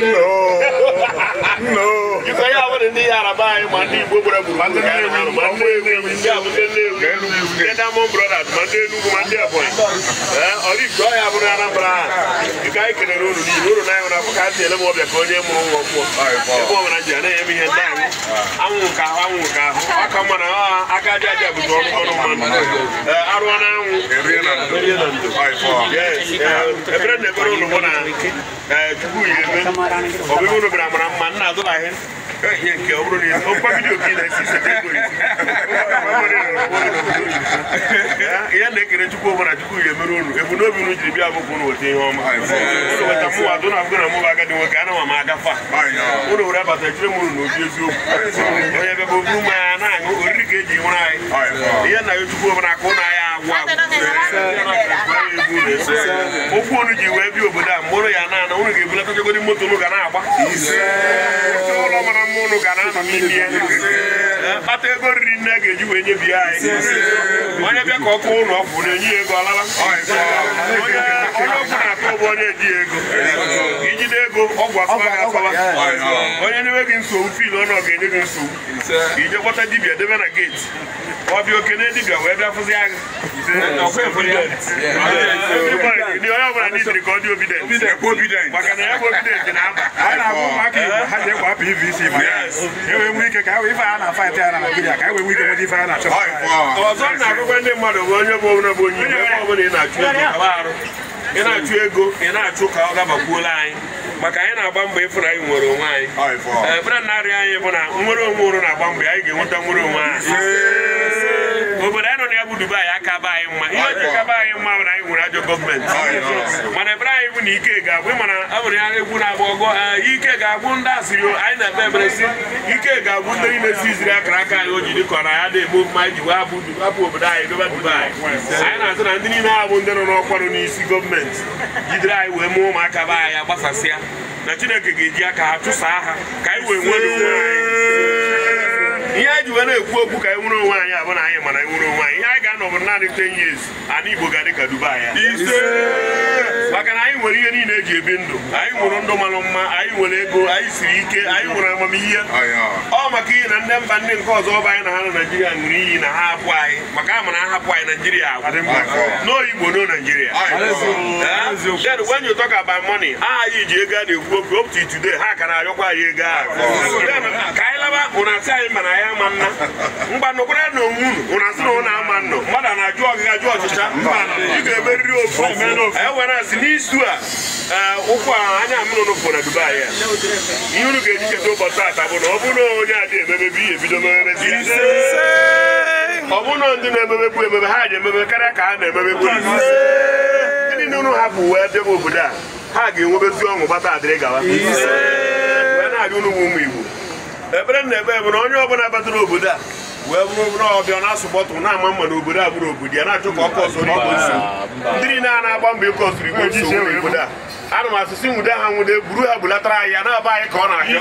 No. You say I want to need a buy Monday, Monday, Yeah, you want to book I wouldn't want I am and I wouldn't want I got over 10 years. I need Bogadeka Dubai. Like an I will in energy window. I will on Domaloma, I will go, I see, I will am here. Oh, Makin and them banding cause over in Nigeria and green a half why. Macam and a half why Nigeria. No, you will know Nigeria. Then when you talk about money, you got the work up to today. How can I acquire you guys? Kailaba, when I say man, I am but no moon, when I saw now, man, no, Madame, I George, you get very old when I see these two. Opa, I am not for a Dubai. You look at it over that. I will open all your day, maybe if you don't know anything. I will not do never had a maybe Caracana, maybe didn't know how to wear the over there. Hagi will be strong about that. When I don't know whom Ebere nebe ebe onye ọbụla batara obodo a wee bụrụ ọbịa na asụpọtụ na ama mma n'obodo a bụrụ obodo ya na-achụ ka ọkọ soro igbo nso ndị na-agba mbọ ịkọ soro igbo nso obodo a ana m asụsụ nwude ha nwude buru ha bulatara anyị ya na-aba anyị ka ọ na-ahịọ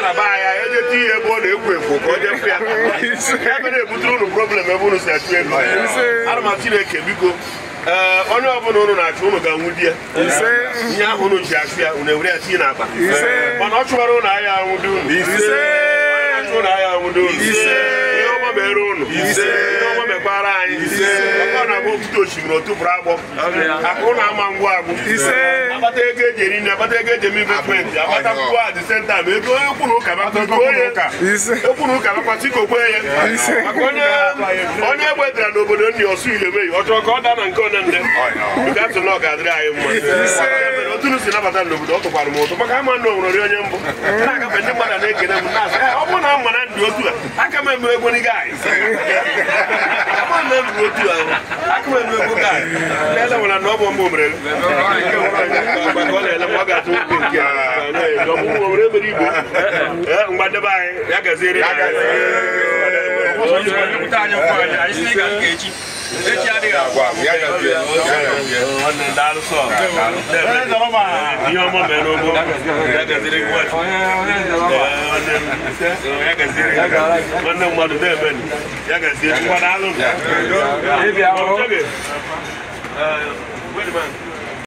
na ba ya ejeti ihe ebe ọ na-ekwo ekwo ka ọ jefụ ya ebe na-ebutere unu problem ebe unu si achụ ego ana m Chineke biko onye ọbụla unu na-achụ unu ga-anwụ di ya ihe ahụ unu ji achụ ya unu ewere ya tinye n'akpa mana ọ chụwara unu ahịa anwụdo unu ihe ọma mere unu ihe ọma mekwara anyị ọ na-agba okwute osimiri otụpụrụ agbọ aka ụlọ ama ngwa agwụ akpata ego eji eri nri akpata ego eji eme investment akpata akwụkwọ adị senta ma ego onye kwuru ụka ekwuru ụka bakwatikokwe ya maka onye egbedara n'obodo nni ọsụ ilemeyi ọ chọrọ ka ọ daa na nke one nde gatụ na ọ ga-adịrị anyị mma otunu si nabata n'obodo ọ tụkwara m ụtụ maka ama na onwere onye mbụ na-agafe ndị mmadụ na-ekene m na-asị ọ bụrụ na mma na ndị otu a aka m eme egbo n'iga anyị aka m eme egbo gaa ele nwere na ọ bụ mbụ mere ọ na-ele m ọ ga-atụ nke ọmụmụ nwere emere igbo mgbadebe anyị ya gaziere Wait a minute.